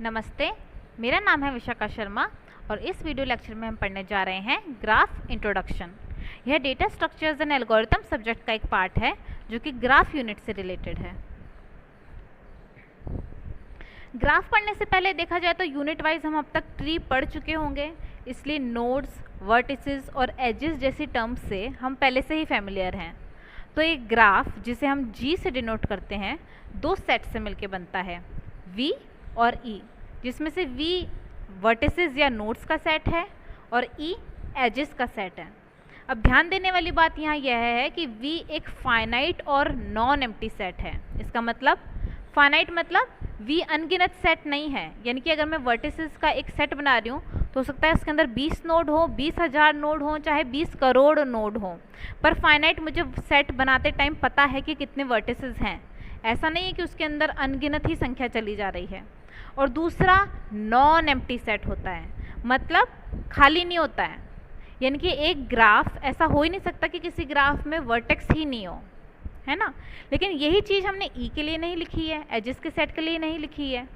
नमस्ते, मेरा नाम है विशाखा शर्मा और इस वीडियो लेक्चर में हम पढ़ने जा रहे हैं ग्राफ इंट्रोडक्शन। यह data structures and algorithm subject का एक पार्ट है जो कि ग्राफ यूनिट से रिलेटेड है। ग्राफ पढ़ने से पहले देखा जाए तो यूनिट वाइज हम अब तक ट्री पढ़ चुके होंगे, इसलिए नोड्स, वर्टिसेस और एजेस जैसी टर्म्स से हम पहले से ही फैमिलियर हैं। तो एक ग्राफ जिसे हम जी से डिनोट करते हैं दो सेट से मिलकर बनता है, V और E, जिसमें से V वर्टिसेस या नोड्स का सेट है और E एजेस का सेट है। अब ध्यान देने वाली बात यहाँ यह है कि V एक फाइनाइट और नॉन एम्प्टी सेट है। इसका मतलब फाइनाइट मतलब V अनगिनत सेट नहीं है, यानी कि अगर मैं वर्टिसेस का एक सेट बना रही हूँ तो हो सकता है उसके अंदर 20 नोड हो, 20,000 नोड हो, चाहे 20 करोड़ नोड हो, पर फाइनाइट मुझे सेट बनाते टाइम पता है कि कितने वर्टिसेस हैं। ऐसा नहीं है कि उसके अंदर अनगिनत ही संख्या चली जा रही है। और दूसरा नॉन एम्प्टी सेट होता है, मतलब खाली नहीं होता है, यानी कि एक ग्राफ ऐसा हो ही नहीं सकता कि किसी ग्राफ में वर्टेक्स ही नहीं हो, है ना। लेकिन यही चीज़ हमने ई के लिए नहीं लिखी है, एजेस के सेट के लिए नहीं लिखी है।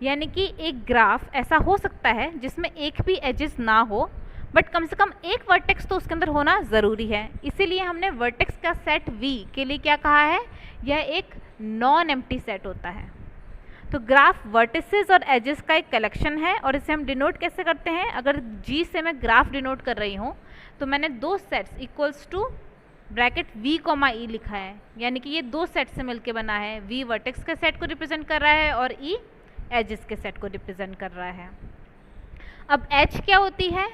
यानी कि एक ग्राफ ऐसा हो सकता है जिसमें एक भी एजेस ना हो, बट कम से कम एक वर्टेक्स तो उसके अंदर होना ज़रूरी है। इसीलिए हमने वर्टेक्स का सेट वी के लिए क्या कहा है, यह एक नॉन एम्प्टी सेट होता है। तो ग्राफ वर्टिसेस और एजेस का एक कलेक्शन है और इसे हम डिनोट कैसे करते हैं। अगर जी से मैं ग्राफ डिनोट कर रही हूँ तो मैंने दो sets equals to bracket V, E लिखा है, यानी कि ये दो सेट से मिलके बना है। V वर्टेक्स के सेट को रिप्रेजेंट कर रहा है और E एजेस के सेट को रिप्रेजेंट कर रहा है। अब H क्या होती है,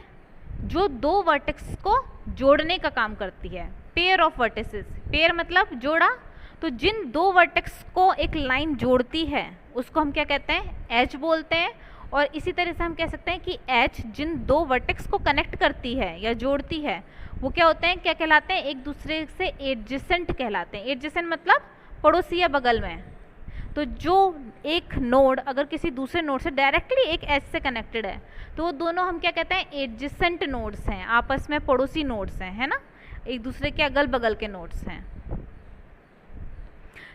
जो दो वर्टेक्स को जोड़ने का काम करती है। पेयर ऑफ वर्टिसेस, पेयर मतलब जोड़ा, तो जिन दो वर्टेक्स को एक लाइन जोड़ती है उसको हम क्या कहते हैं, H बोलते हैं। और इसी तरह से हम कह सकते हैं कि H जिन दो वर्टेक्स को कनेक्ट करती है या जोड़ती है वो क्या होते हैं, क्या कहलाते हैं, एक दूसरे से एडजेसेंट कहलाते हैं। एडजेसेंट मतलब पड़ोसी या बगल में। तो जो एक नोड अगर किसी दूसरे नोड से डायरेक्टली एक एज से कनेक्टेड है तो वो दोनों हम क्या कहते हैं, एडजेसेंट नोड्स हैं, आपस में पड़ोसी नोड्स हैं, है ना, एक दूसरे के अगल बगल के नोड्स हैं।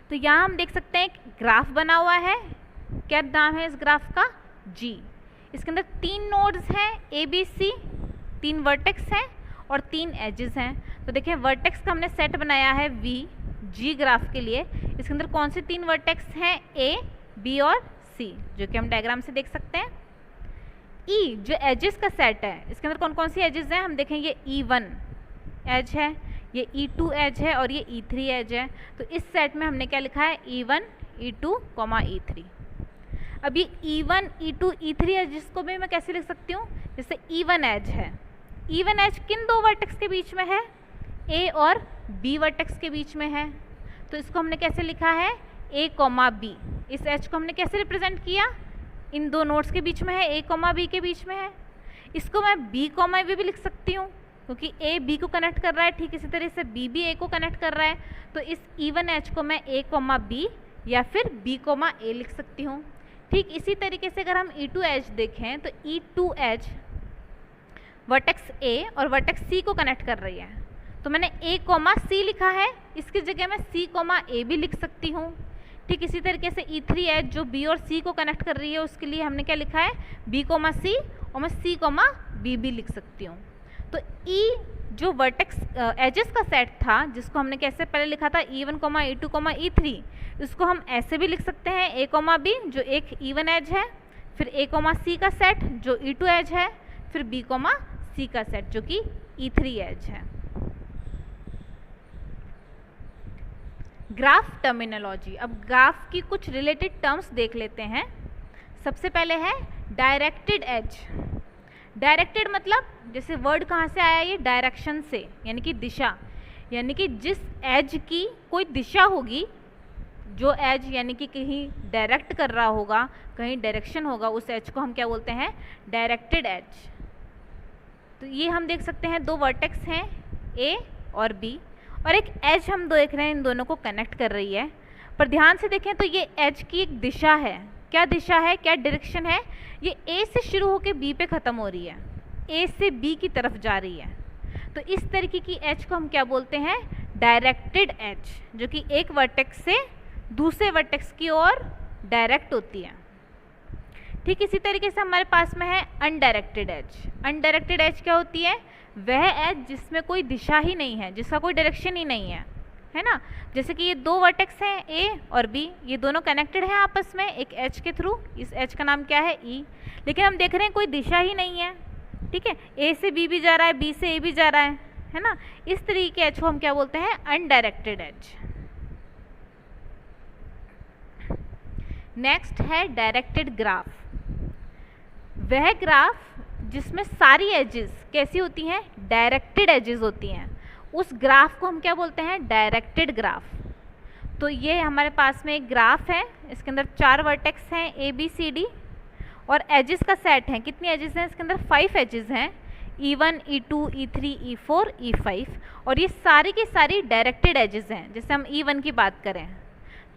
तो यहाँ हम देख सकते हैं ग्राफ बना हुआ है। क्या नाम है इस ग्राफ का, G। इसके अंदर 3 नोड्स हैं ABC, 3 वर्टेक्स हैं और 3 एजेस हैं। तो देखिए वर्टेक्स का हमने सेट बनाया है V G ग्राफ के लिए। इसके अंदर कौन से 3 वर्टेक्स हैं, A, B और C, जो कि हम डायग्राम से देख सकते हैं। E जो एजेस का सेट है, इसके अंदर कौन कौन सी एजेस हैं, हम देखें ये E1 एज है, ये E2 एज है और ये E3 एज है। तो इस सेट में हमने क्या लिखा है, E1, E2, E3। अब ये E1, E2, E3 एजेस को भी मैं कैसे लिख सकती हूँ, जैसे E1 एज है, E1 एज किन दो वर्टेक्स के बीच में है, A और B वर्टेक्स के बीच में है। तो इसको हमने कैसे लिखा है, A, B। इस एज को हमने कैसे रिप्रेजेंट किया, इन दो नोड्स के बीच में है, A, B के बीच में है। इसको मैं B, भी लिख सकती हूँ क्योंकि A B को कनेक्ट कर रहा है, ठीक इसी तरह से B भी A को कनेक्ट कर रहा है। तो इस E1 एज को मैं A, B या फिर B, A लिख सकती हूँ। ठीक इसी तरीके से अगर हम E2 एज देखें तो E2 एज वर्टेक्स A और वर्टेक्स C को कनेक्ट कर रही है, तो मैंने A, C लिखा है, इसकी जगह मैं C, A भी लिख सकती हूँ। ठीक इसी तरीके से E3 एज जो B और C को कनेक्ट कर रही है उसके लिए हमने क्या लिखा है, B, C और मैं C, B भी लिख सकती हूँ। तो E जो वर्टेक्स एजेस का सेट था जिसको हमने कैसे पहले लिखा था, E1, E2, E3, इसको हम ऐसे भी लिख सकते हैं, A, B जो एक E1 एज है, फिर A, C का सेट जो E2 एज है, फिर B, C का सेट जो कि E3 एज है। ग्राफ टर्मिनोलॉजी, अब ग्राफ की कुछ रिलेटेड टर्म्स देख लेते हैं। सबसे पहले है डायरेक्टेड एज। डायरेक्टेड मतलब जैसे वर्ड कहाँ से आया, ये डायरेक्शन से, यानी कि दिशा, यानी कि जिस एज की कोई दिशा होगी, जो एज यानी कि कहीं डायरेक्ट कर रहा होगा, कहीं डायरेक्शन होगा, उस एज को हम क्या बोलते हैं, डायरेक्टेड एज। तो ये हम देख सकते हैं दो वर्टेक्स हैं A और B और एक एज हम देख रहे हैं इन दोनों को कनेक्ट कर रही है। पर ध्यान से देखें तो ये एज की एक दिशा है, क्या दिशा है, क्या डायरेक्शन है, ये A से शुरू होकर B पे ख़त्म हो रही है, A से B की तरफ जा रही है। तो इस तरीके की एज को हम क्या बोलते हैं, डायरेक्टेड एज, जो कि एक वर्टेक्स से दूसरे वर्टेक्स की ओर डायरेक्ट होती है। ठीक इसी तरीके से हमारे पास में है अनडायरेक्टेड एज। अनडायरेक्टेड एज क्या होती है? वह एज जिसमें कोई दिशा ही नहीं है, जिसका कोई डायरेक्शन ही नहीं है ना। जैसे कि ये दो वर्टेक्स हैं ए और बी, ये दोनों कनेक्टेड हैं आपस में एक एज के थ्रू, इस एज का नाम क्या है ई, लेकिन हम देख रहे हैं कोई दिशा ही नहीं है। ठीक है, ए से बी भी जा रहा है, बी से ए भी जा रहा है ना। इस तरीके के एज को हम क्या बोलते हैं? Undirected edge. नेक्स्ट है डायरेक्टेड ग्राफ। वह ग्राफ जिसमें सारी एजेस कैसी होती हैं? डायरेक्टेड एजेस होती हैं, उस ग्राफ को हम क्या बोलते हैं? Directed graph. तो ये हमारे पास में एक ग्राफ है, इसके अंदर 4 वर्टेक्स हैं ए बी सी डी और एजेस का सेट है। कितनी एजेस हैं इसके अंदर? 5 एजेस हैं, E1, E2, E3, E4, E5 और ये सारी की सारी डायरेक्टेड एजेस हैं। जैसे हम E1 की बात करें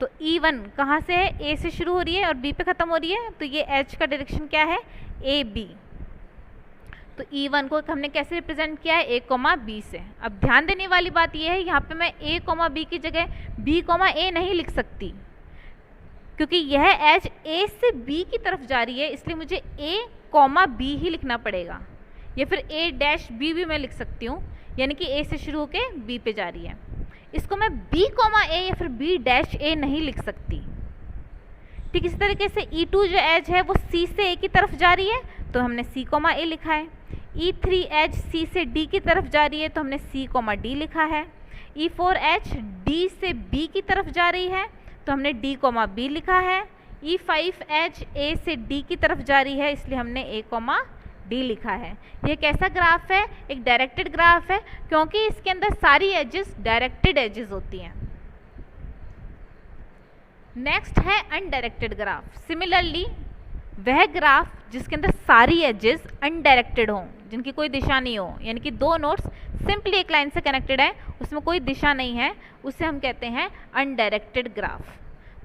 तो E1 कहाँ से है? A से शुरू हो रही है और B पे ख़त्म हो रही है, तो ये एज का डायरेक्शन क्या है? A B. तो E1 को हमने कैसे रिप्रेजेंट किया है? A, B से। अब ध्यान देने वाली बात यह है, यहाँ पे मैं A, B की जगह B, A नहीं लिख सकती, क्योंकि यह एज A से B की तरफ जा रही है, इसलिए मुझे A, B ही लिखना पड़ेगा, या फिर A' B भी मैं लिख सकती हूँ, यानी कि A से शुरू होकर B पे जा रही है। इसको मैं B, A या फिर B' A नहीं लिख सकती। ठीक इसी तरीके से E2 जो एज है वो C से A की तरफ जा रही है, तो हमने C, A लिखा है। E3 एज C से D की तरफ जा रही है, तो हमने C, D लिखा है। E4 एज D से B की तरफ जा रही है, तो हमने D, B लिखा है। E5 एज A से D की तरफ जा रही है, इसलिए हमने A, D लिखा है। यह कैसा ग्राफ है? एक डायरेक्टेड ग्राफ है, क्योंकि इसके अंदर सारी एजेस डायरेक्टेड एजेस होती हैं। नेक्स्ट है अनडायरेक्टेड ग्राफ। सिमिलरली वह ग्राफ जिसके अंदर सारी एजेस अनडायरेक्टेड हों, जिनकी कोई दिशा नहीं हो, यानी कि दो नोड्स सिंपली एक लाइन से कनेक्टेड है, उसमें कोई दिशा नहीं है, उसे हम कहते हैं अनडायरेक्टेड ग्राफ।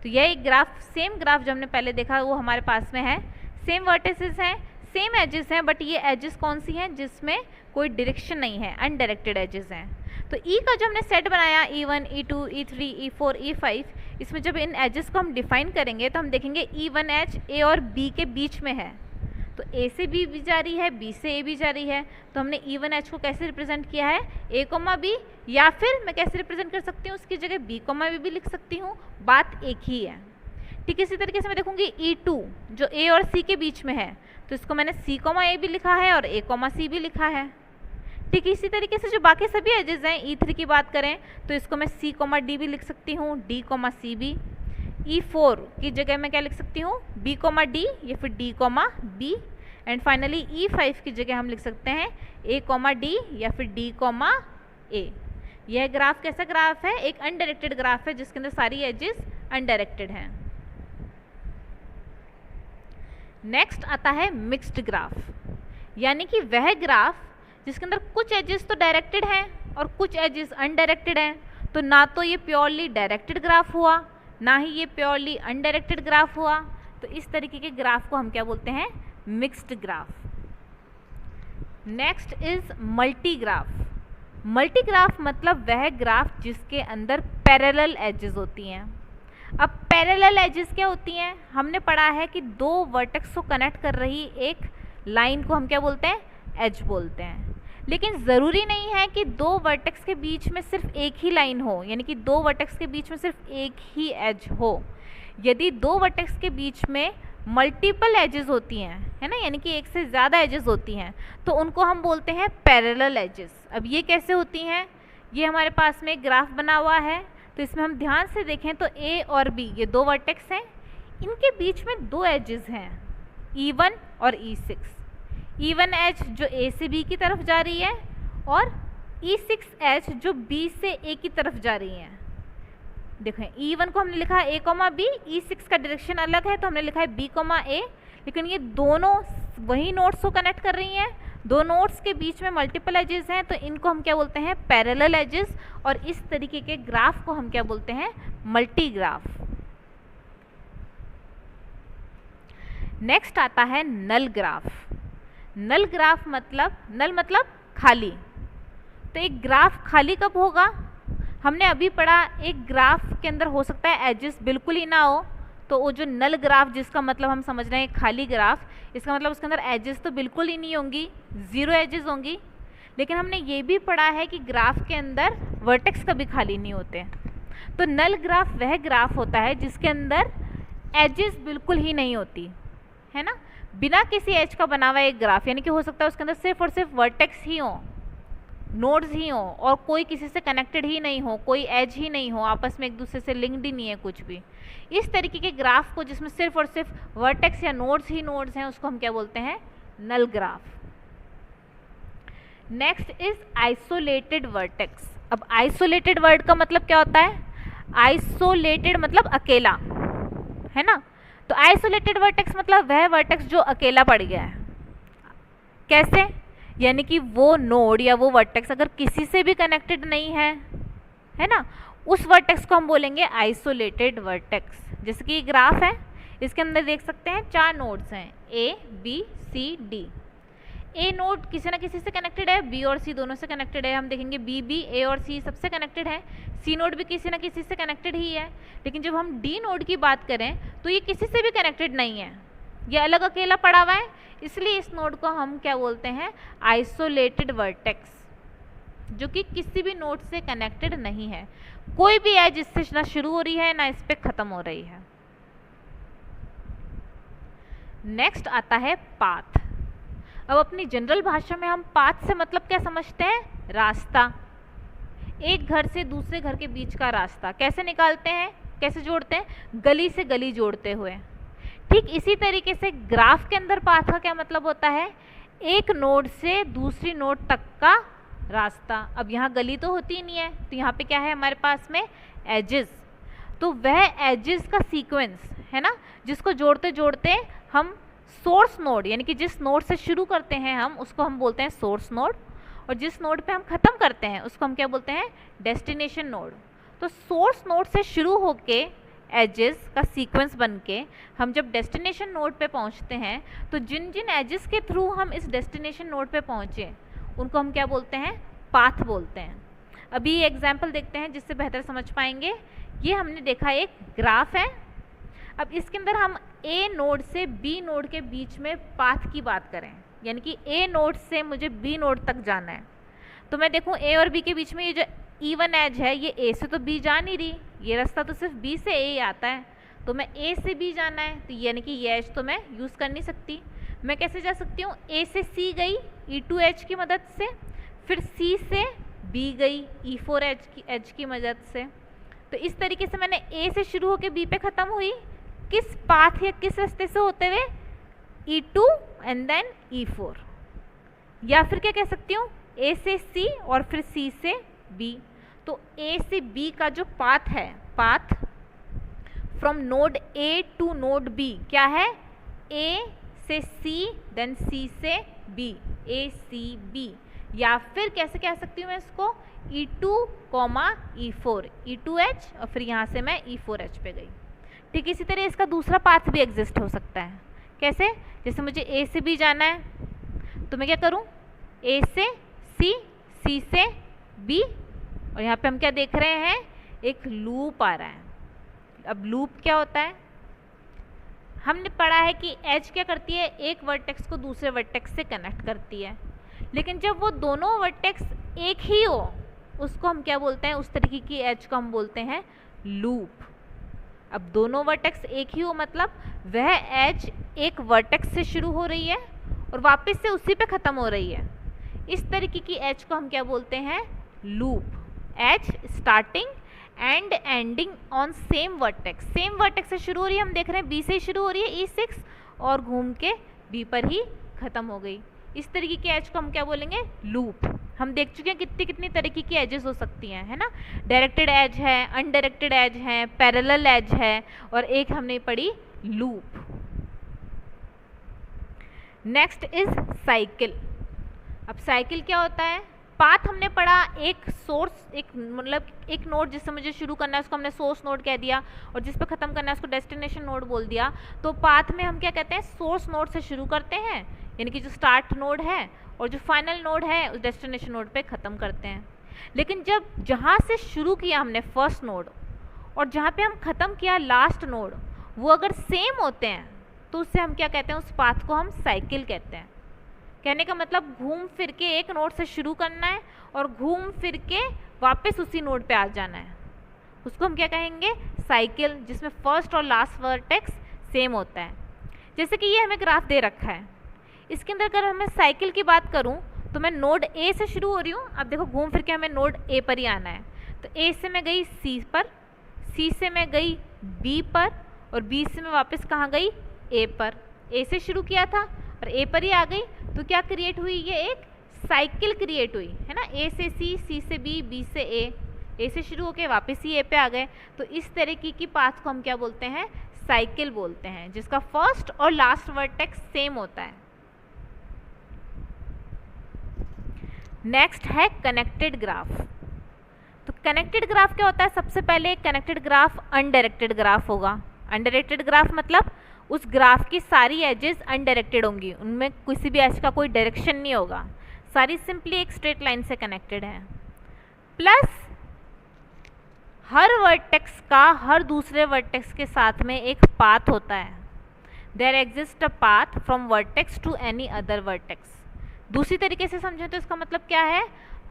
तो यह एक ग्राफ, सेम ग्राफ जो हमने पहले देखा वो हमारे पास में है, सेम वर्टिसेस हैं, सेम एजेस हैं, बट ये एजेस कौन सी हैं? जिसमें कोई डायरेक्शन नहीं है, अनडायरेक्टेड एजेस हैं। तो ई का जो हमने सेट बनाया E1, E2, E3, E4, E5, इसमें जब इन एजेस को हम डिफाइन करेंगे तो हम देखेंगे E1 एज A और B के बीच में है, तो A से B भी जा रही है, B से A भी जा रही है, तो हमने E1 एज को कैसे रिप्रेजेंट किया है? A, B, या फिर मैं कैसे रिप्रेजेंट कर सकती हूँ? उसकी जगह B, B भी लिख सकती हूँ, बात एक ही है। ठीक इसी तरीके से मैं देखूंगी E2 जो A और C के बीच में है, तो इसको मैंने C, A भी लिखा है और A, C भी लिखा है। ठीक इसी तरीके से जो बाकी सभी एजेस हैं, E3 की बात करें तो इसको मैं C, D भी लिख सकती हूँ, D, C भी। E4 की जगह मैं क्या लिख सकती हूँ? B, D या फिर D, B। And finally E5 की जगह हम लिख सकते हैं A, D या फिर D, A। यह ग्राफ कैसा ग्राफ है? एक अनडायरेक्टेड ग्राफ है जिसके अंदर सारी एजेस अनडायरेक्टेड हैं। नेक्स्ट आता है मिक्स्ड ग्राफ, यानी कि वह ग्राफ जिसके अंदर कुछ एजेस तो डायरेक्टेड हैं और कुछ एजेस अनडायरेक्टेड हैं। तो ना तो ये प्योरली डायरेक्टेड ग्राफ हुआ, ना ही ये प्योरली अनडायरेक्टेड ग्राफ हुआ, तो इस तरीके के ग्राफ को हम क्या बोलते हैं? Mixed graph. Next is multi graph. Multi graph मतलब वह ग्राफ जिसके अंदर पैरेलल एजेस होती हैं। अब पैरेलल एजेस क्या होती हैं? हमने पढ़ा है कि दो वर्टेक्स को कनेक्ट कर रही एक लाइन को हम क्या बोलते हैं? एज बोलते हैं। लेकिन ज़रूरी नहीं है कि दो वर्टेक्स के बीच में सिर्फ एक ही लाइन हो, यानी कि दो वर्टेक्स के बीच में सिर्फ एक ही एज हो। यदि दो वर्टेक्स के बीच में मल्टीपल एजेस होती हैं, है ना, यानी कि एक से ज़्यादा एजेस होती हैं, तो उनको हम बोलते हैं पैरेलल एजेस। अब ये कैसे होती हैं? ये हमारे पास में एक ग्राफ बना हुआ है, तो इसमें हम ध्यान से देखें तो A और B ये दो वर्टेक्स हैं, इनके बीच में दो एजेस हैं, E1 और E6। E1 एज जो A से B की तरफ जा रही है और E6 एज जो B से A की तरफ जा रही है। देखें E1 को हमने लिखा है A, B, E6 का डायरेक्शन अलग है तो हमने लिखा है B, A, लेकिन ये दोनों वही नोड्स को कनेक्ट कर रही हैं। दो नोड्स के बीच में मल्टीपल एजेस हैं, तो इनको हम क्या बोलते हैं? Parallel edges. और इस तरीके के ग्राफ को हम क्या बोलते हैं? Multi graph. नेक्स्ट आता है नल ग्राफ। नल ग्राफ मतलब, नल मतलब खाली। तो एक ग्राफ खाली कब होगा? हमने अभी पढ़ा एक ग्राफ के अंदर हो सकता है एजेस बिल्कुल ही ना हो, तो वो जो नल ग्राफ जिसका मतलब हम समझ रहे हैं खाली ग्राफ, इसका मतलब उसके अंदर एजेस तो बिल्कुल ही नहीं होंगी, ज़ीरो एजेस होंगी। लेकिन हमने ये भी पढ़ा है कि ग्राफ के अंदर वर्टेक्स कभी खाली नहीं होते। तो नल ग्राफ वह ग्राफ होता है जिसके अंदर एजेस बिल्कुल ही नहीं होती, है ना, बिना किसी एज का बना हुआ एक ग्राफ, यानी कि हो सकता है उसके अंदर सिर्फ और सिर्फ वर्टेक्स ही हो, नोड्स ही हो, और कोई किसी से कनेक्टेड ही नहीं हो, कोई एज ही नहीं हो, आपस में एक दूसरे से लिंक्ड ही नहीं है कुछ भी। इस तरीके के ग्राफ को जिसमें सिर्फ और सिर्फ वर्टेक्स या नोड्स ही नोड्स हैं, उसको हम क्या बोलते हैं, null graph. Next is isolated vertex. अब आइसोलेटेड वर्ड का मतलब क्या होता है, आइसोलेटेड मतलब अकेला, है ना। तो आइसोलेटेड वर्टेक्स मतलब वह वर्टेक्स जो अकेला पड़ गया है। कैसे, यानी कि वो नोड या वो वर्टेक्स अगर किसी से भी कनेक्टेड नहीं है ना, उस वर्टेक्स को हम बोलेंगे आइसोलेटेड वर्टेक्स। जैसे कि ये ग्राफ है, इसके अंदर देख सकते हैं 4 नोड्स हैं, A B C D. A node किसी ना किसी से कनेक्टेड है, बी और सी दोनों से कनेक्टेड है, हम देखेंगे बी भी ए और सी सबसे कनेक्टेड है, सी नोड भी किसी ना किसी से कनेक्टेड ही है। लेकिन जब हम डी नोड की बात करें तो ये किसी से भी कनेक्टेड नहीं है, ये अलग अकेला पड़ा हुआ है, इसलिए इस नोड को हम क्या बोलते हैं, आइसोलेटेड वर्टेक्स, जो कि किसी भी नोड से कनेक्टेड नहीं है, कोई भी एज इससे ना शुरू हो रही है ना इस पे खत्म हो रही है। नेक्स्ट आता है पाथ। अब अपनी जनरल भाषा में हम पाथ से मतलब क्या समझते हैं, रास्ता, एक घर से दूसरे घर के बीच का रास्ता कैसे निकालते हैं, कैसे जोड़ते हैं, गली से गली जोड़ते हुए। ठीक इसी तरीके से ग्राफ के अंदर पाथ का क्या मतलब होता है, एक नोड से दूसरी नोड तक का रास्ता। अब यहाँ गली तो होती ही नहीं है, तो यहाँ पे क्या है हमारे पास में, एजेस। तो वह एजेस का सीक्वेंस है ना, जिसको जोड़ते जोड़ते हम सोर्स नोड, यानी कि जिस नोड से शुरू करते हैं हम उसको हम बोलते हैं सोर्स नोड, और जिस नोड पे हम ख़त्म करते हैं उसको हम क्या बोलते हैं, डेस्टिनेशन नोड। तो सोर्स नोड से शुरू होके एजेस का सीक्वेंस बन के हम जब डेस्टिनेशन नोड पे पहुंचते हैं, तो जिन जिन एजेस के थ्रू हम इस डेस्टिनेशन नोड पे पहुंचे उनको हम क्या बोलते हैं, पाथ बोलते हैं। अभी ये एग्जाम्पल देखते हैं जिससे बेहतर समझ पाएंगे। ये हमने देखा एक ग्राफ है, अब इसके अंदर हम ए नोड से बी नोड के बीच में पाथ की बात करें, यानी कि ए नोड से मुझे बी नोड तक जाना है, तो मैं देखूं ए और बी के बीच में ये जो E1 एज है, ये ए से तो बी जा नहीं रही, ये रास्ता तो सिर्फ बी से ए आता है, तो मैं ए से बी जाना है, तो यानी कि ये एज तो मैं यूज़ कर नहीं सकती। मैं कैसे जा सकती हूँ, ए से सी गई E2 एज की मदद से, फिर सी से बी गई E4 एज की मदद से। तो इस तरीके से मैंने ए से शुरू होकर बी पे ख़त्म हुई, किस पाथ या किस रास्ते से होते हुए, E2 एंड देन E4। या फिर क्या कह सकती हूँ, ए से सी और फिर सी से बी। तो ए से बी का जो पाथ है, path from node A to node B क्या है, ए से सी देन सी से बी, ए सी बी। या फिर कैसे कह सकती हूँ मैं इसको, E2, E4, E2H और फिर यहाँ से मैं E4H पे गई। ठीक इसी तरह इसका दूसरा पाथ भी एग्जिस्ट हो सकता है। कैसे, जैसे मुझे ए से बी जाना है तो मैं क्या करूँ, ए से सी, सी से बी, और यहाँ पे हम क्या देख रहे हैं, एक लूप आ रहा है। अब लूप क्या होता है, हमने पढ़ा है कि एज क्या करती है, एक वर्टेक्स को दूसरे वर्टेक्स से कनेक्ट करती है, लेकिन जब वो दोनों वर्टेक्स एक ही हो उसको हम क्या बोलते हैं, उस तरीके की एज को हम बोलते हैं लूप। अब दोनों वर्टेक्स एक ही हो मतलब वह एज एक वर्टेक्स से शुरू हो रही है और वापस से उसी पे ख़त्म हो रही है, इस तरीके की एज को हम क्या बोलते हैं, loop. Edge starting and ending on same vertex, same vertex से शुरू हो रही है, हम देख रहे हैं बी से ही शुरू हो रही है E6 और घूम के बी पर ही ख़त्म हो गई। इस तरीके की एज को हम क्या बोलेंगे, लूप। हम देख चुके हैं कितनी कितनी तरीके की एजेस हो सकती हैं, है ना, डायरेक्टेड एज है, अनडायरेक्टेड एज है, पैरेलल एज है, और एक हमने पढ़ी लूप। Next is cycle. अब साइकिल क्या होता है, पाथ हमने पढ़ा, एक सोर्स, एक मतलब एक नोड जिससे मुझे शुरू करना है उसको हमने सोर्स नोड कह दिया, और जिस पे ख़त्म करना है उसको डेस्टिनेशन नोड बोल दिया। तो पाथ में हम क्या कहते हैं, सोर्स नोड से शुरू करते हैं, यानी कि जो स्टार्ट नोड है, और जो फाइनल नोड है उस डेस्टिनेशन नोड पे ख़त्म करते हैं। लेकिन जब जहाँ से शुरू किया हमने फर्स्ट नोड और जहाँ पे हम ख़त्म किया लास्ट नोड, वो अगर सेम होते हैं तो उससे हम क्या कहते हैं, उस पाथ को हम साइकिल कहते हैं। कहने का मतलब घूम फिर के एक नोड से शुरू करना है और घूम फिर के वापस उसी नोड पे आ जाना है, उसको हम क्या कहेंगे, साइकिल, जिसमें फर्स्ट और लास्ट वर्टेक्स सेम होता है। जैसे कि ये हमें ग्राफ दे रखा है, इसके अंदर अगर मैं साइकिल की बात करूं तो मैं नोड ए से शुरू हो रही हूँ। अब देखो घूम फिर के हमें नोड ए पर ही आना है, तो ए से मैं गई सी पर, सी से मैं गई बी पर, और बी से मैं वापस कहाँ गई, ए पर। ए से शुरू किया था और ए पर ही आ गई, तो क्या क्रिएट हुई, ये एक साइकिल क्रिएट हुई है ना। ए से सी से बी से ए से शुरू होके वापस ही ए पे आ गए। तो इस तरीके की पाथ को हम क्या बोलते हैं, साइकिल बोलते हैं, जिसका फर्स्ट और लास्ट वर्टेक्स सेम होता है। नेक्स्ट है कनेक्टेड ग्राफ। तो कनेक्टेड ग्राफ क्या होता है, सबसे पहले कनेक्टेड ग्राफ अनडायरेक्टेड ग्राफ होगा। अनडायरेक्टेड ग्राफ मतलब उस ग्राफ की सारी एजेस अनडायरेक्टेड होंगी, उनमें किसी भी एज का कोई डायरेक्शन नहीं होगा, सारी सिंपली एक स्ट्रेट लाइन से कनेक्टेड है। प्लस हर वर्टेक्स का हर दूसरे वर्टेक्स के साथ में एक पाथ होता है। There exist a path from vertex to any other vertex. दूसरी तरीके से समझें तो इसका मतलब क्या है,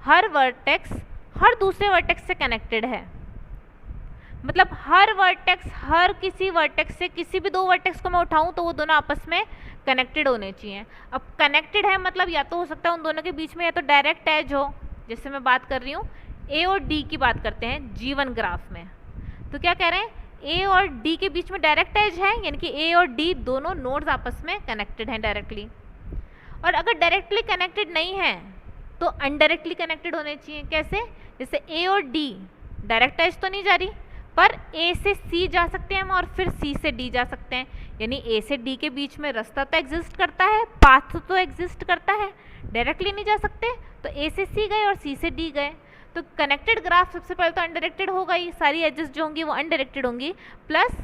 हर वर्टेक्स हर दूसरे वर्टेक्स से कनेक्टेड है। मतलब हर वर्टेक्स हर किसी वर्टेक्स से, किसी भी दो वर्टेक्स को मैं उठाऊं तो वो दोनों आपस में कनेक्टेड होने चाहिए। अब कनेक्टेड है मतलब या तो हो सकता है उन दोनों के बीच में या तो डायरेक्ट एज हो, जैसे मैं बात कर रही हूँ ए और डी की बात करते हैं G1 ग्राफ में, तो क्या कह रहे हैं, ए और डी के बीच में डायरेक्ट एज है, यानी कि ए और डी दोनों नोड्स आपस में कनेक्टेड हैं डायरेक्टली। और अगर डायरेक्टली कनेक्टेड नहीं है तो अनडायरेक्टली कनेक्टेड होने चाहिए। कैसे, जैसे ए और डी डायरेक्ट एज तो नहीं जा रही, पर ए से सी जा सकते हैं हम और फिर सी से डी जा सकते हैं, यानी ए से डी के बीच में रास्ता तो एग्जिस्ट करता है, पाथ तो एग्जिस्ट करता है, डायरेक्टली नहीं जा सकते, तो ए से सी गए और सी से डी गए। तो कनेक्टेड ग्राफ सबसे पहले तो अनडायरेक्टेड होगा ही, सारी एजेस जो होंगी वो अनडायरेक्टेड होंगी, प्लस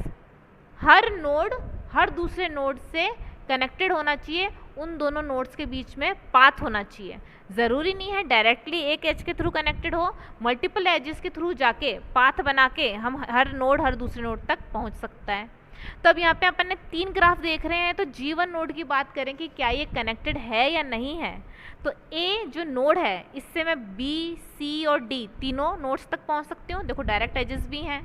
हर नोड हर दूसरे नोड से कनेक्टेड होना चाहिए, उन दोनों नोड्स के बीच में पाथ होना चाहिए। ज़रूरी नहीं है डायरेक्टली एक एज के थ्रू कनेक्टेड हो, मल्टीपल एजेस के थ्रू जाके पाथ बना के हम हर नोड हर दूसरे नोड तक पहुंच सकता है। तो अब यहाँ पे अपन ने 3 ग्राफ देख रहे हैं, तो G1 नोड की बात करें कि क्या ये कनेक्टेड है या नहीं है, तो A जो नोड है इससे मैं B, C और D तीनों नोड्स तक पहुंच सकती हूँ, देखो डायरेक्ट एजेस भी हैं।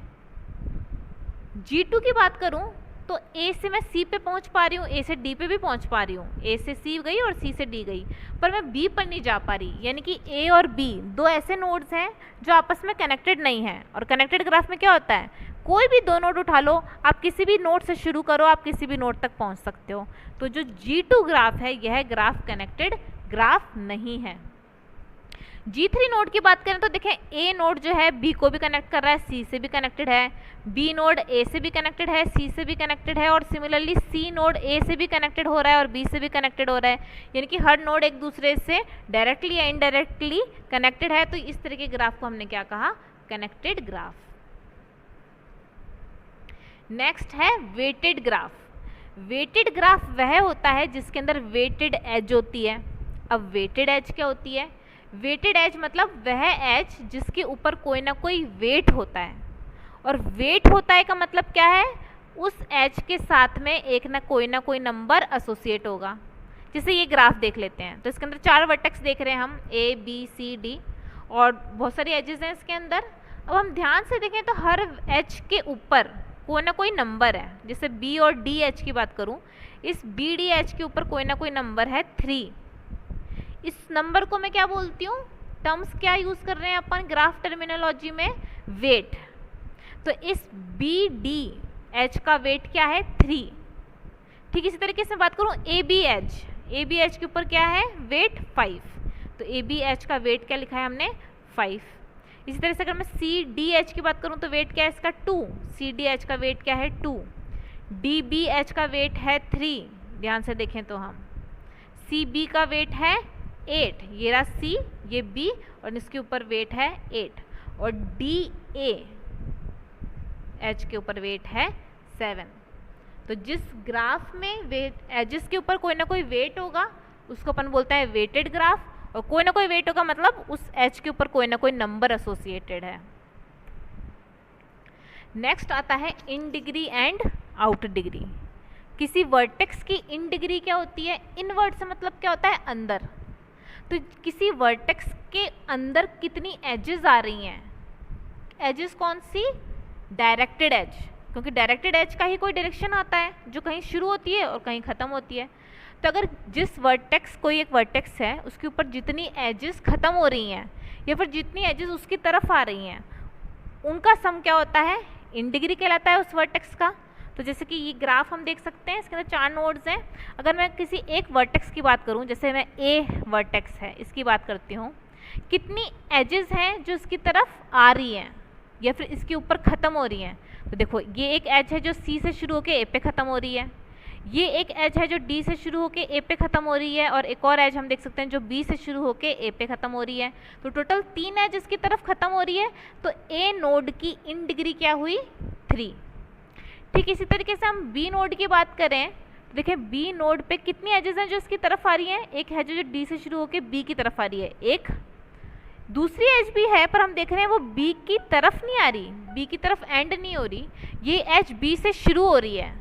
G2 की बात करूँ तो A से मैं C पे पहुंच पा रही हूँ, A से D पे भी पहुंच पा रही हूँ, A से C गई और C से D गई, पर मैं B पर नहीं जा पा रही, यानी कि A और B दो ऐसे नोड्स हैं जो आपस में कनेक्टेड नहीं हैं। और कनेक्टेड ग्राफ में क्या होता है, कोई भी दो नोड उठा लो, आप किसी भी नोड से शुरू करो, आप किसी भी नोड तक पहुंच सकते हो। तो जो G2 ग्राफ है यह ग्राफ कनेक्टेड ग्राफ नहीं है। G3 नोड की बात करें तो देखें A नोड जो है B को भी कनेक्ट कर रहा है, C से भी कनेक्टेड है, B नोड A से भी कनेक्टेड है, C से भी कनेक्टेड है, और सिमिलरली C नोड A से भी कनेक्टेड हो रहा है और B से भी कनेक्टेड हो रहा है, यानी कि हर नोड एक दूसरे से डायरेक्टली या इनडायरेक्टली कनेक्टेड है। तो इस तरह के ग्राफ को हमने क्या कहा, कनेक्टेड ग्राफ। नेक्स्ट है वेटेड ग्राफ। वेटेड ग्राफ वह होता है जिसके अंदर वेटेड एज होती है। अब वेटेड एज क्या होती है, वेटेड एज मतलब वह एज जिसके ऊपर कोई ना कोई वेट होता है, और वेट होता है का मतलब क्या है, उस एज के साथ में एक ना कोई नंबर एसोसिएट होगा। जैसे ये ग्राफ देख लेते हैं, तो इसके अंदर 4 वर्टेक्स देख रहे हैं हम, A, B, C, D, और बहुत सारी एजेस हैं इसके अंदर। अब हम ध्यान से देखें तो हर एज के ऊपर कोई ना कोई नंबर है। जैसे B और D एच की बात करूं, इस B, D, H के ऊपर कोई ना कोई नंबर है 3। इस नंबर को मैं क्या बोलती हूँ, टर्म्स क्या यूज कर रहे हैं अपन ग्राफ टर्मिनोलॉजी में, वेट। तो इस B, D, H का वेट क्या है, 3। ठीक इसी तरीके से बात करूँ A, B, H के ऊपर क्या है, वेट 5। तो A, B, H का वेट क्या लिखा है हमने, 5। इसी तरह से अगर मैं C, D, H की बात करूं तो वेट क्या है इसका, 2। C, D, H का वेट क्या है, 2। D, B, H का वेट है 3, ध्यान से देखें तो हम। C, B का वेट है 8, ये रहा C, ये B, और इसके ऊपर वेट है 8। और D, A, H के ऊपर वेट है 7। तो जिस ग्राफ में वेट एजेस के ऊपर कोई ना कोई वेट होगा उसको अपन बोलते हैं वेटेड ग्राफ, और कोई ना कोई वेट होगा मतलब उस एच के ऊपर कोई ना कोई नंबर एसोसिएटेड है। नेक्स्ट आता है in degree and out degree. किसी वर्टेक्स की इन डिग्री क्या होती है? इनवर्ट से मतलब क्या होता है? अंदर। तो किसी वर्टेक्स के अंदर कितनी एजेस आ रही हैं? एजेस कौन सी? डायरेक्टेड एज, क्योंकि डायरेक्टेड एज का ही कोई डायरेक्शन आता है जो कहीं शुरू होती है और कहीं ख़त्म होती है। तो अगर जिस वर्टेक्स, कोई एक वर्टेक्स है, उसके ऊपर जितनी एजेस ख़त्म हो रही हैं या फिर जितनी एजेस उसकी तरफ आ रही हैं, उनका सम क्या होता है? इन डिग्री कहलाता है उस वर्टेक्स का। तो जैसे कि ये ग्राफ हम देख सकते हैं, इसके अंदर 4 नोड्स हैं। अगर मैं किसी एक वर्टेक्स की बात करूं, जैसे मैं ए वर्टेक्स है इसकी बात करती हूं, कितनी एजेस हैं जो इसकी तरफ आ रही हैं या फिर इसके ऊपर ख़त्म हो रही हैं? तो देखो, ये एक एज है जो सी से शुरू होकर ए पे ख़त्म हो रही है, ये एक एज है जो डी से शुरू होकर ए पे ख़त्म हो रही है, और एक और एज हम देख सकते हैं जो बी से शुरू होकर ए पे ख़त्म हो रही है। तो टोटल 3 एज इसकी तरफ ख़त्म हो रही है। तो ए नोड की इन डिग्री क्या हुई? 3। ठीक इसी तरीके से हम बी नोड की बात करें, तो देखें बी नोड पे कितनी एजेस हैं जो इसकी तरफ आ रही हैं? एक है जो डी से शुरू होकर बी की तरफ आ रही है, एक दूसरी एज भी है, पर हम देख रहे हैं वो बी की तरफ नहीं आ रही, बी की तरफ एंड नहीं हो रही, ये एज बी से शुरू हो रही है।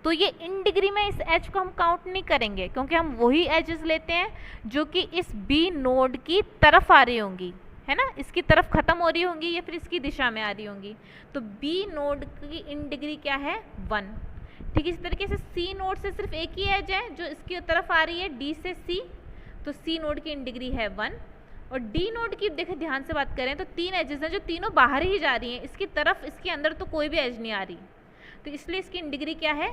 तो ये इन डिग्री में इस एज को हम काउंट नहीं करेंगे, क्योंकि हम वही एजेस लेते हैं जो कि इस बी नोड की तरफ आ रही होंगी, है ना, इसकी तरफ ख़त्म हो रही होंगी या फिर इसकी दिशा में आ रही होंगी। तो बी नोड की इन डिग्री क्या है? 1। ठीक इसी तरीके से सी नोड से सिर्फ एक ही एज है जो इसकी तरफ आ रही है, डी से सी, तो सी नोड की इन डिग्री है 1। और डी नोड की देखें, ध्यान से बात करें तो 3 एजेस हैं जो तीनों बाहर ही जा रही हैं, इसकी तरफ, इसके अंदर तो कोई भी एज नहीं आ रही, तो इसलिए इसकी इन डिग्री क्या है?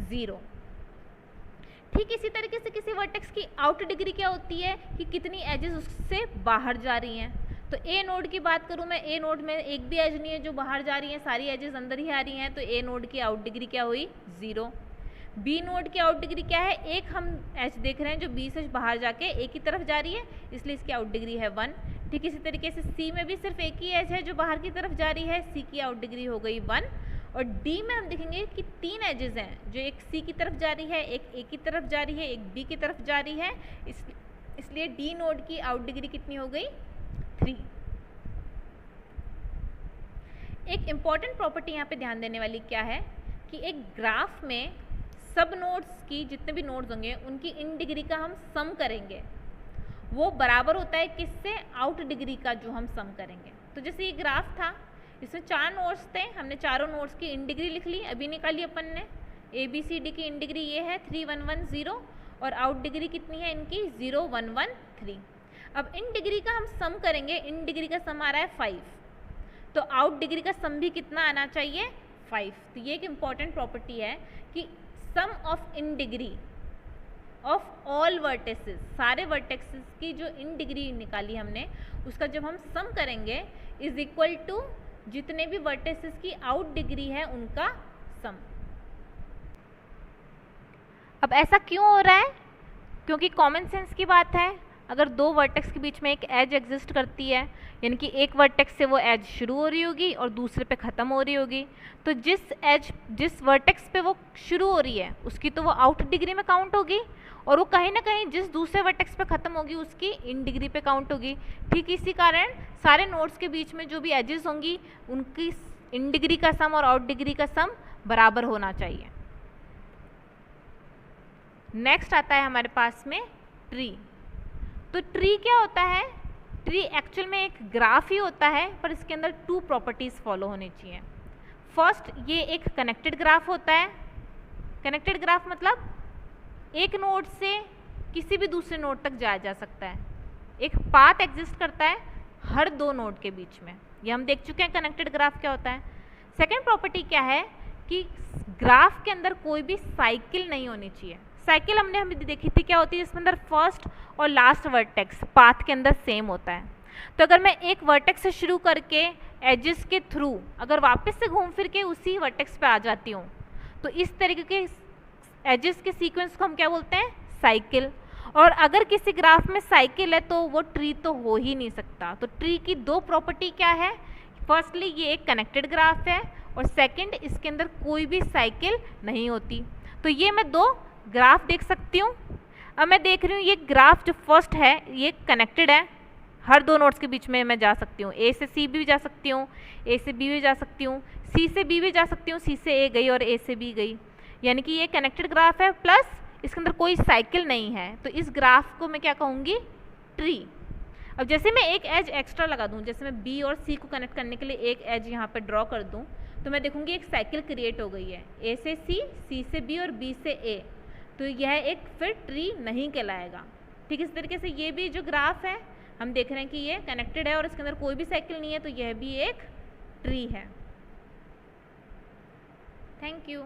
0। ठीक इसी तरीके से किसी वर्टेक्स की आउट डिग्री क्या होती है कि कितनी एजेस उससे बाहर जा रही हैं। तो ए नोड की बात करूं मैं, ए नोड में एक भी एज नहीं है जो बाहर जा रही है, सारी एजेस अंदर ही आ रही हैं, तो ए नोड की आउट डिग्री क्या हुई? 0। बी नोड की आउट डिग्री क्या है? एक हम एज देख रहे हैं जो बी से बाहर जाके ए की तरफ जा रही है, इसलिए इसकी आउट डिग्री है 1। ठीक इसी तरीके से सी में भी सिर्फ एक ही एज है जो बाहर की तरफ जा रही है, सी की आउट डिग्री हो गई 1। और डी में हम देखेंगे कि 3 एजेस हैं, जो एक सी की तरफ जा रही है, एक ए की तरफ जा रही है, एक बी की तरफ जा रही है, इसलिए डी नोड की आउट डिग्री कितनी हो गई? 3। एक इम्पॉर्टेंट प्रॉपर्टी यहाँ पे ध्यान देने वाली क्या है कि एक ग्राफ में सब नोड्स की, जितने भी नोड्स होंगे उनकी इन डिग्री का हम सम करेंगे, वो बराबर होता है किससे? आउट डिग्री का जो हम सम करेंगे। तो जैसे ये ग्राफ था, इसमें 4 नोड्स थे, हमने चारों नोड्स की इन डिग्री लिख ली, अभी निकाली अपन ने। ए बी सी डी की इन डिग्री ये है 3 1 1 0, और आउट डिग्री कितनी है इनकी? 0 1 1 3। अब इन डिग्री का हम सम करेंगे, इन डिग्री का सम आ रहा है 5, तो आउट डिग्री का सम भी कितना आना चाहिए? 5। तो ये एक इम्पॉर्टेंट प्रॉपर्टी है कि sum of in degree of all vertices, सारे वर्टेक्सेस की जो इन डिग्री निकाली हमने, उसका जब हम सम करेंगे इज इक्वल टू जितने भी वर्टेसेस की आउट डिग्री है उनका सम। अब ऐसा क्यों हो रहा है? क्योंकि कॉमन सेंस की बात है, अगर 2 वर्टेक्स के बीच में एक एज एग्जिस्ट करती है, यानी कि एक वर्टेक्स से वो एज शुरू हो रही होगी और दूसरे पे ख़त्म हो रही होगी, तो जिस वर्टेक्स पे वो शुरू हो रही है उसकी तो वो आउट डिग्री में काउंट होगी, और वो कहीं ना कहीं जिस दूसरे वर्टेक्स पे ख़त्म होगी उसकी इन डिग्री पे काउंट होगी। ठीक इसी कारण सारे नोड्स के बीच में जो भी एजेस होंगी उनकी इन डिग्री का सम और आउट डिग्री का सम बराबर होना चाहिए। नेक्स्ट आता है हमारे पास में ट्री। तो ट्री क्या होता है? ट्री एक्चुअल में एक ग्राफ ही होता है, पर इसके अंदर 2 प्रॉपर्टीज़ फॉलो होनी चाहिए। फर्स्ट, ये एक कनेक्टेड ग्राफ होता है। कनेक्टेड ग्राफ मतलब एक नोड से किसी भी दूसरे नोड तक जाया जा सकता है, एक पाथ एग्जिस्ट करता है हर 2 नोड के बीच में, ये हम देख चुके हैं कनेक्टेड ग्राफ क्या होता है। सेकेंड प्रॉपर्टी क्या है कि ग्राफ के अंदर कोई भी साइकिल नहीं होनी चाहिए। साइकिल हमने देखी थी क्या होती है, इसके अंदर फर्स्ट और लास्ट वर्टेक्स पाथ के अंदर सेम होता है। तो अगर मैं एक वर्टेक्स से शुरू करके एजेस के थ्रू अगर वापस से घूम फिर के उसी वर्टेक्स पे आ जाती हूँ, तो इस तरीके के एजेस के सीक्वेंस को हम क्या बोलते हैं? साइकिल। और अगर किसी ग्राफ में साइकिल है तो वो ट्री तो हो ही नहीं सकता। तो ट्री की 2 प्रॉपर्टी क्या है? फर्स्टली ये एक कनेक्टेड ग्राफ है, और सेकंड इसके अंदर कोई भी साइकिल नहीं होती। तो ये मैं 2 ग्राफ देख सकती हूँ। अब मैं देख रही हूँ ये ग्राफ जो फर्स्ट है ये कनेक्टेड है, हर दो नोड्स के बीच में मैं जा सकती हूँ, ए से सी भी जा सकती हूँ, ए से बी भी जा सकती हूँ, सी से बी भी जा सकती हूँ, सी से ए गई और ए से बी गई, यानी कि ये कनेक्टेड ग्राफ है प्लस इसके अंदर कोई साइकिल नहीं है, तो इस ग्राफ को मैं क्या कहूँगी, ट्री। अब जैसे मैं एक एज एक्स्ट्रा लगा दूँ, जैसे मैं बी और सी को कनेक्ट करने के लिए एक एज यहाँ पे ड्रॉ कर दूँ, तो मैं देखूँगी एक साइकिल क्रिएट हो गई है, ए से सी से बी और बी से ए, तो यह एक फिर ट्री नहीं कहलाएगा। ठीक इस तरीके से ये भी जो ग्राफ है हम देख रहे हैं कि ये कनेक्टेड है और इसके अंदर कोई भी साइकिल नहीं है, तो यह भी एक ट्री है। Thank you.